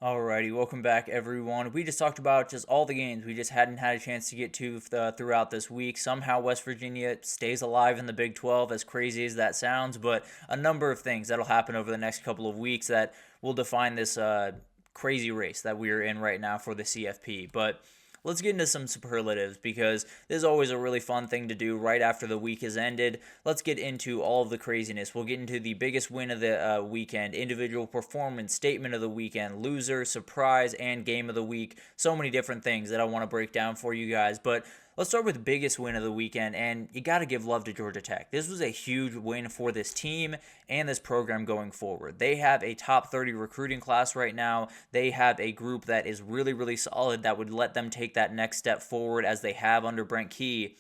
Alrighty, welcome back everyone. We just talked about just all the games we just hadn't had a chance to get to throughout this week. Somehow West Virginia stays alive in the Big 12, as crazy as that sounds, but a number of things that'll happen over the next couple of weeks that will define this crazy race that we are in right now for the CFP. But let's get into some superlatives because this is always a really fun thing to do right after the week has ended. Let's get into all of the craziness. We'll get into the biggest win of the weekend, individual performance, statement of the weekend, loser, surprise, and game of the week. So many different things that I want to break down for you guys. But let's start with the biggest win of the weekend, and you got to give love to Georgia Tech. This was a huge win for this team and this program going forward. They have a top 30 recruiting class right now. They have a group that is really, really solid that would let them take that next step forward as they have under Brent Key.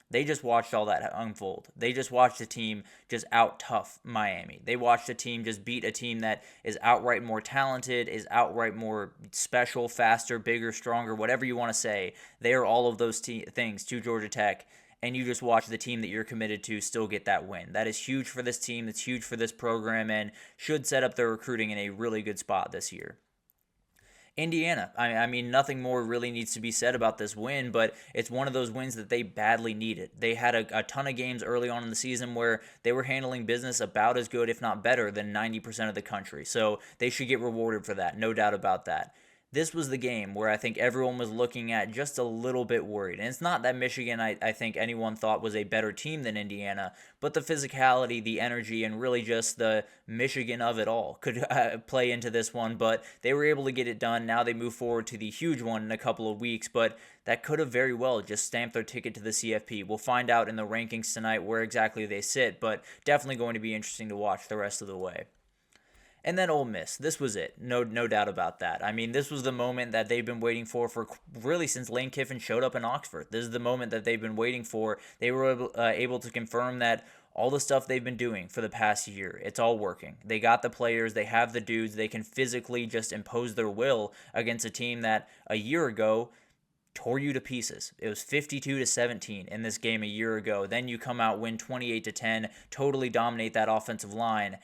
They just watched all that unfold. They just watched a team just out tough Miami. They watched a team just beat a team that is outright more talented, is outright more special, faster, bigger, stronger, whatever you want to say. They are all of those things to Georgia Tech, and you just watch the team that you're committed to still get that win. That is huge for this team. It's huge for this program and should set up their recruiting in a really good spot this year. Indiana. I mean, nothing more really needs to be said about this win, but it's one of those wins that they badly needed. They had a ton of games early on in the season where they were handling business about as good, if not better, than 90% of the country. So they should get rewarded for that, no doubt about that. This was the game where I think everyone was looking at just a little bit worried. And it's not that Michigan, I think anyone thought was a better team than Indiana, but the physicality, the energy, and really just the Michigan of it all could play into this one. But they were able to get it done. Now they move forward to the huge one in a couple of weeks, but that could have very well just stamped their ticket to the CFP. We'll find out in the rankings tonight where exactly they sit, but definitely going to be interesting to watch the rest of the way. And then Ole Miss, this was it. No doubt about that. I mean, this was the moment that they've been waiting for really since Lane Kiffin showed up in Oxford. This is the moment that they've been waiting for. They were able to confirm that all the stuff they've been doing for the past year, it's all working. They got the players, they have the dudes, they can physically just impose their will against a team that a year ago tore you to pieces. It was 52-17 in this game a year ago. Then you come out, win 28-10, totally dominate that offensive line.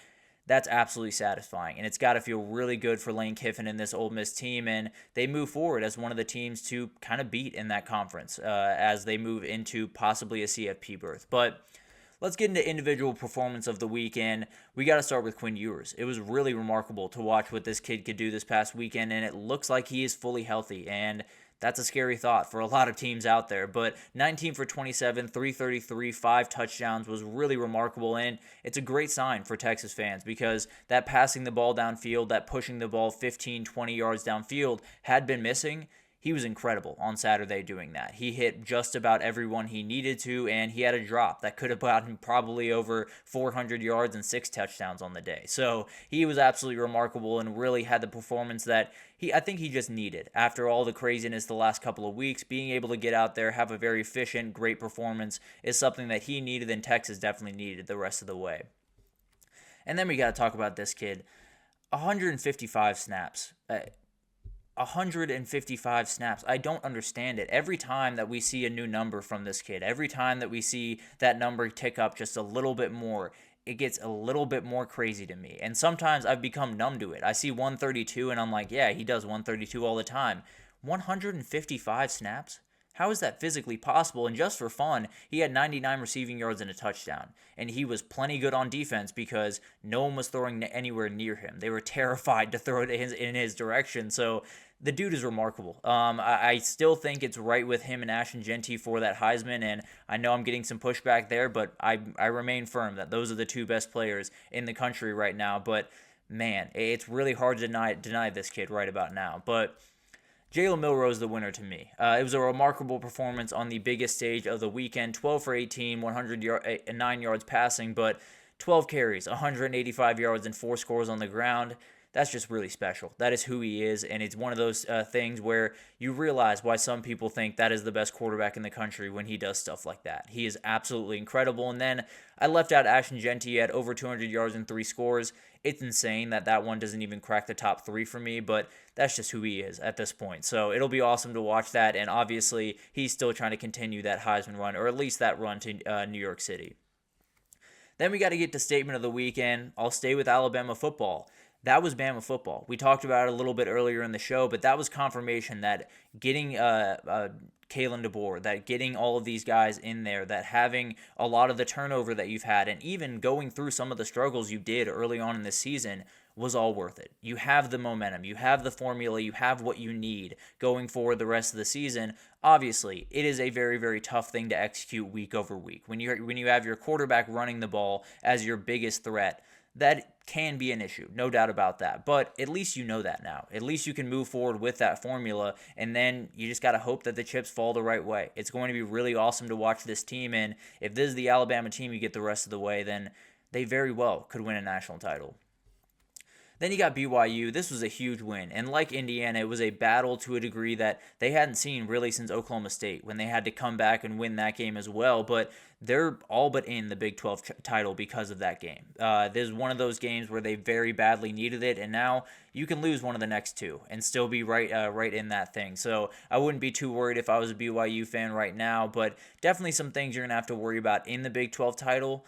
That's absolutely satisfying, and it's got to feel really good for Lane Kiffin and this Ole Miss team, and they move forward as one of the teams to kind of beat in that conference as they move into possibly a CFP berth. But let's get into individual performance of the weekend. We got to start with Quinn Ewers. It was really remarkable to watch what this kid could do this past weekend, and it looks like he is fully healthy, and that's a scary thought for a lot of teams out there. But 19 for 27, 333, 5 touchdowns was really remarkable. And it's a great sign for Texas fans because that passing the ball downfield, that pushing the ball 15, 20 yards downfield had been missing. He was incredible on Saturday doing that. He hit just about everyone he needed to, and he had a drop that could have gotten probably over 400 yards and 6 touchdowns on the day. So he was absolutely remarkable and really had the performance that I think he just needed. After all the craziness the last couple of weeks, being able to get out there, have a very efficient, great performance is something that he needed and Texas definitely needed the rest of the way. And then we got to talk about this kid. 155 snaps. 155 snaps. I don't understand it. Every time that we see a new number from this kid, every time that we see that number tick up just a little bit more, it gets a little bit more crazy to me. And sometimes I've become numb to it. I see 132 and I'm like, yeah, he does 132 all the time. 155 snaps? How is that physically possible? And just for fun, he had 99 receiving yards and a touchdown. And he was plenty good on defense because no one was throwing anywhere near him. They were terrified to throw it in his direction. So the dude is remarkable. I still think it's right with him and Ashton Genty for that Heisman, and I know I'm getting some pushback there, but I remain firm that those are the two best players in the country right now. But man, it's really hard to deny this kid right about now. But Jalen Milroe is the winner to me. It was a remarkable performance on the biggest stage of the weekend. 12 for 18, 109 yards passing, but 12 carries, 185 yards, and 4 scores on the ground. That's just really special. That is who he is, and it's one of those things where you realize why some people think that is the best quarterback in the country when he does stuff like that. He is absolutely incredible. And then I left out Ashton Genty at over 200 yards and 3 scores. It's insane that one doesn't even crack the top 3 for me, but that's just who he is at this point. So it'll be awesome to watch that, and obviously he's still trying to continue that Heisman run, or at least that run to New York City. Then we got to get to statement of the weekend. I'll stay with Alabama football. That was Bama football. We talked about it a little bit earlier in the show, but that was confirmation that getting Kalen DeBoer, that getting all of these guys in there, that having a lot of the turnover that you've had, and even going through some of the struggles you did early on in the season was all worth it. You have the momentum, you have the formula, you have what you need going forward the rest of the season. Obviously, it is a very, very tough thing to execute week over week. When you have your quarterback running the ball as your biggest threat, that can be an issue, no doubt about that. But at least you know that now. At least you can move forward with that formula, and then you just got to hope that the chips fall the right way. It's going to be really awesome to watch this team, and if this is the Alabama team you get the rest of the way, then they very well could win a national title. Then you got BYU. This was a huge win. And like Indiana, it was a battle to a degree that they hadn't seen really since Oklahoma State when they had to come back and win that game as well. But they're all but in the Big 12 title because of that game. This is one of those games where they very badly needed it, and now you can lose one of the next two and still be right in that thing. So I wouldn't be too worried if I was a BYU fan right now, but definitely some things you're going to have to worry about in the Big 12 title.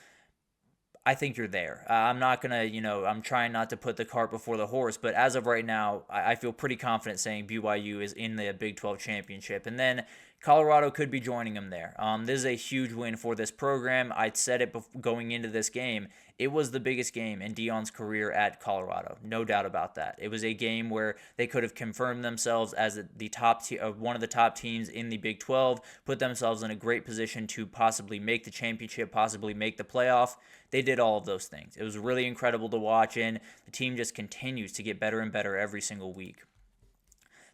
I think you're there. I'm not going to, I'm trying not to put the cart before the horse, but as of right now, I feel pretty confident saying BYU is in the Big 12 championship. And then Colorado could be joining them there. This is a huge win for this program. I said it going into this game. It was the biggest game in Deion's career at Colorado. No doubt about that. It was a game where they could have confirmed themselves as the one of the top teams in the Big 12, put themselves in a great position to possibly make the championship, possibly make the playoff. They did all of those things. It was really incredible to watch, and the team just continues to get better and better every single week.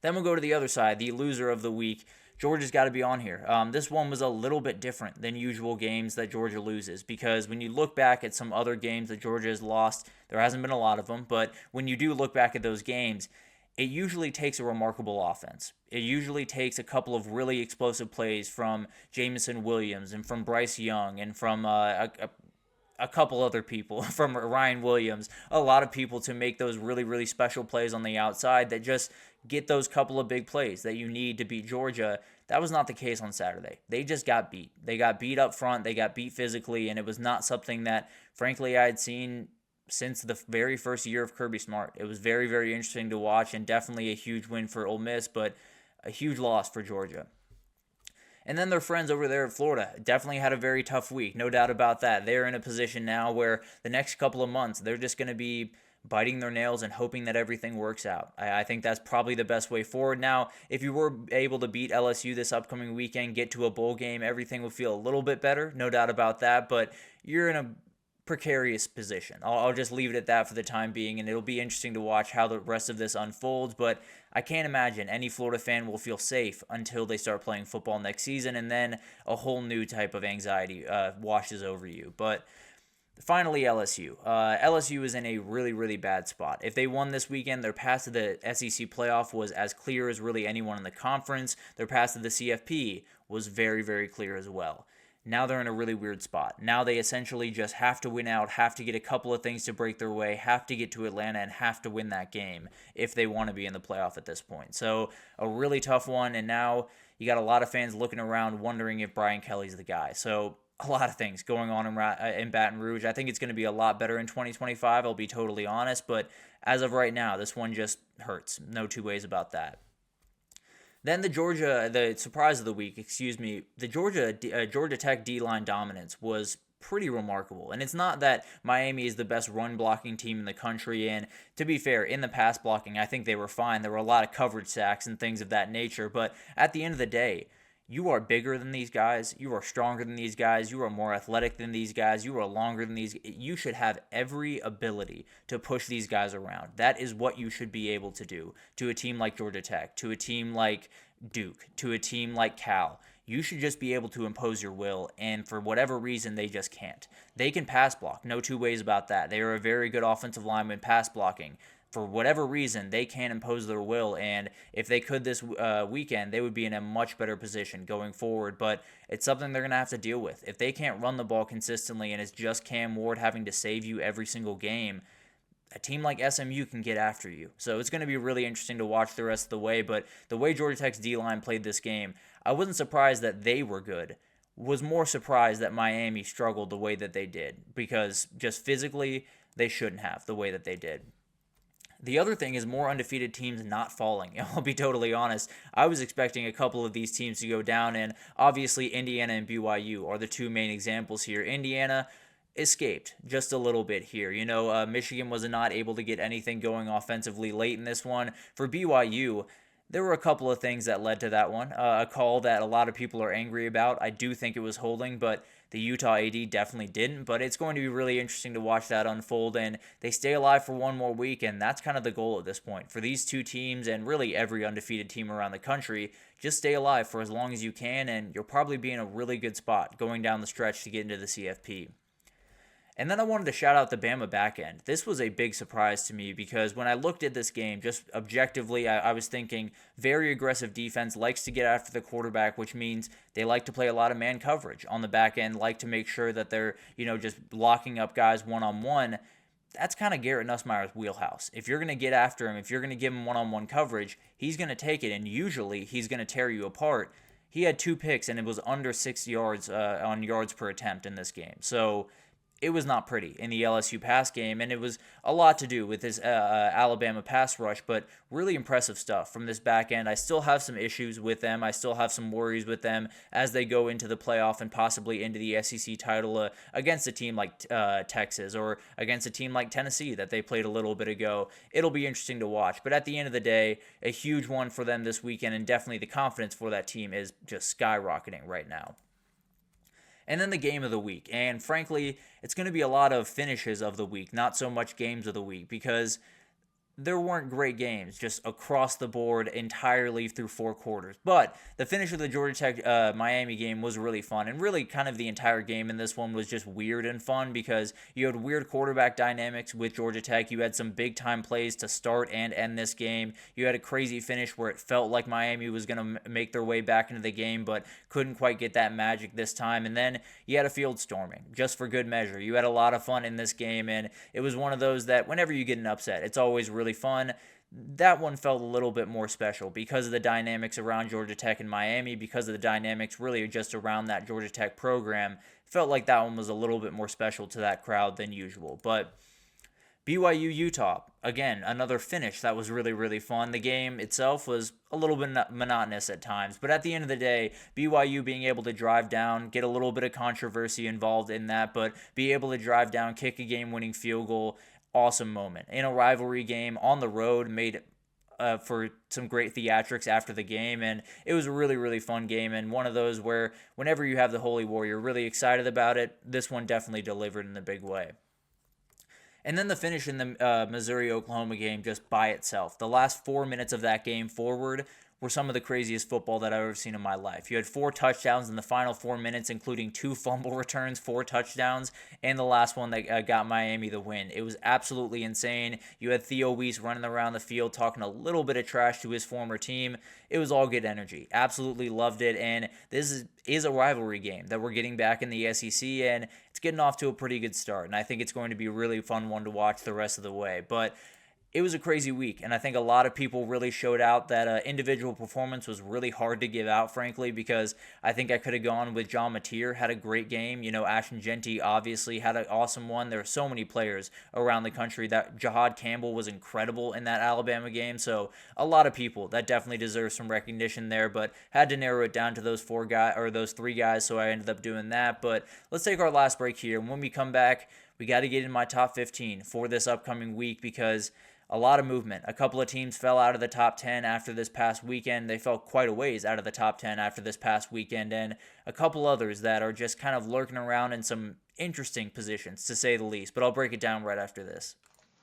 Then we'll go to the other side, the loser of the week. Georgia's got to be on here. This one was a little bit different than usual games that Georgia loses, because when you look back at some other games that Georgia has lost, there hasn't been a lot of them, but when you do look back at those games, it usually takes a remarkable offense. It usually takes a couple of really explosive plays from Jamison Williams and from Bryce Young and from a couple other people, from Ryan Williams, a lot of people to make those really, really special plays on the outside that just get those couple of big plays that you need to beat Georgia. That was not the case on Saturday. They just got beat. They got beat up front. They got beat physically, and it was not something that, frankly, I had seen since the very first year of Kirby Smart. It was very, very interesting to watch, and definitely a huge win for Ole Miss, but a huge loss for Georgia. And then their friends over there in Florida definitely had a very tough week, no doubt about that. They're in a position now where the next couple of months, they're just going to be biting their nails and hoping that everything works out. I think that's probably the best way forward. Now, if you were able to beat LSU this upcoming weekend, get to a bowl game, everything would feel a little bit better, no doubt about that, but you're in a precarious position. I'll just leave it at that for the time being, and it'll be interesting to watch how the rest of this unfolds, but I can't imagine any Florida fan will feel safe until they start playing football next season, and then a whole new type of anxiety washes over you. But finally, LSU. LSU is in a really, really bad spot. If they won this weekend, their path to the SEC playoff was as clear as really anyone in the conference. Their path to the CFP was very, very clear as well. Now they're in a really weird spot. Now they essentially just have to win out, have to get a couple of things to break their way, have to get to Atlanta, and have to win that game if they want to be in the playoff at this point. So a really tough one, and now you got a lot of fans looking around wondering if Brian Kelly's the guy. So a lot of things going on in Baton Rouge. I think it's going to be a lot better in 2025, I'll be totally honest, but as of right now, this one just hurts. No two ways about that. Then the surprise of the week, the Georgia Tech D-line dominance was pretty remarkable. And it's not that Miami is the best run blocking team in the country, and to be fair, in the pass blocking, I think they were fine. There were a lot of coverage sacks and things of that nature, but at the end of the day, you are bigger than these guys. You are stronger than these guys. You are more athletic than these guys. You are longer than these. You should have every ability to push these guys around. That is what you should be able to do to a team like Georgia Tech, to a team like Duke, to a team like Cal. You should just be able to impose your will, and for whatever reason, they just can't. They can pass block, no two ways about that. They are a very good offensive lineman pass blocking. For whatever reason, they can't impose their will, and if they could this weekend, they would be in a much better position going forward, but it's something they're going to have to deal with. If they can't run the ball consistently and it's just Cam Ward having to save you every single game, a team like SMU can get after you. So it's going to be really interesting to watch the rest of the way, but the way Georgia Tech's D-line played this game, I wasn't surprised that they were good. Was more surprised that Miami struggled the way that they did, because just physically, they shouldn't have the way that they did. The other thing is more undefeated teams not falling. I'll be totally honest. I was expecting a couple of these teams to go down, and obviously Indiana and BYU are the two main examples here. Indiana escaped just a little bit here. Michigan was not able to get anything going offensively late in this one. For BYU, there were a couple of things that led to that one. A call that a lot of people are angry about. I do think it was holding, but the Utah AD definitely didn't. But it's going to be really interesting to watch that unfold, and they stay alive for one more week, and that's kind of the goal at this point. For these two teams, and really every undefeated team around the country, just stay alive for as long as you can, and you'll probably be in a really good spot going down the stretch to get into the CFP. And then I wanted to shout out the Bama backend. This was a big surprise to me because when I looked at this game, just objectively, I was thinking very aggressive defense, likes to get after the quarterback, which means they like to play a lot of man coverage on the back end, like to make sure that they're, just locking up guys one-on-one. That's kind of Garrett Nussmeier's wheelhouse. If you're going to get after him, if you're going to give him one-on-one coverage, he's going to take it, and usually he's going to tear you apart. He had 2 picks, and it was under 6 yards on yards per attempt in this game. So it was not pretty in the LSU pass game, and it was a lot to do with this Alabama pass rush, but really impressive stuff from this back end. I still have some issues with them. I still have some worries with them as they go into the playoff and possibly into the SEC title against a team like Texas or against a team like Tennessee that they played a little bit ago. It'll be interesting to watch, but at the end of the day, a huge one for them this weekend, and definitely the confidence for that team is just skyrocketing right now. And then the game of the week. And frankly, it's going to be a lot of finishes of the week, not so much games of the week, because there weren't great games just across the board entirely through 4 quarters. But the finish of the Georgia Tech Miami game was really fun. And really kind of the entire game in this one was just weird and fun because you had weird quarterback dynamics with Georgia Tech. You had some big time plays to start and end this game. You had a crazy finish where it felt like Miami was going to make their way back into the game but couldn't quite get that magic this time. And then you had a field storming just for good measure. You had a lot of fun in this game, and it was one of those that whenever you get an upset, it's always really fun. That one felt a little bit more special because of the dynamics around Georgia Tech and Miami, because of the dynamics really just around that Georgia Tech program. Felt like that one was a little bit more special to that crowd than usual. But BYU Utah, again, another finish that was really, really fun. The game itself was a little bit monotonous at times, but at the end of the day, BYU being able to drive down, get a little bit of controversy involved in that, but be able to drive down, kick a game-winning field goal, awesome moment. In a rivalry game on the road, made for some great theatrics after the game, and it was a really, really fun game, and one of those where whenever you have the Holy War, you're really excited about it. This one definitely delivered in a big way. And then the finish in the Missouri-Oklahoma game just by itself. The last 4 minutes of that game forward were some of the craziest football that I've ever seen in my life. You had 4 touchdowns in the final 4 minutes, including 2 fumble returns, 4 touchdowns, and the last one that got Miami the win. It was absolutely insane. You had Theo Weiss running around the field talking a little bit of trash to his former team. It was all good energy. Absolutely loved it, and this is a rivalry game that we're getting back in the SEC, and it's getting off to a pretty good start, and I think it's going to be a really fun one to watch the rest of the way. But it was a crazy week, and I think a lot of people really showed out that individual performance was really hard to give out, frankly, because I think I could have gone with John Mateer, had a great game. Ashton Genty obviously had an awesome one. There are so many players around the country. That Jahad Campbell was incredible in that Alabama game, so a lot of people that definitely deserve some recognition there, but had to narrow it down to those 3 guys, so I ended up doing that. But let's take our last break here, and when we come back, we got to get in my top 15 for this upcoming week because a lot of movement. A couple of teams fell out of the top 10 after this past weekend. They fell quite a ways out of the top 10 after this past weekend, and a couple others that are just kind of lurking around in some interesting positions, to say the least. But I'll break it down right after this.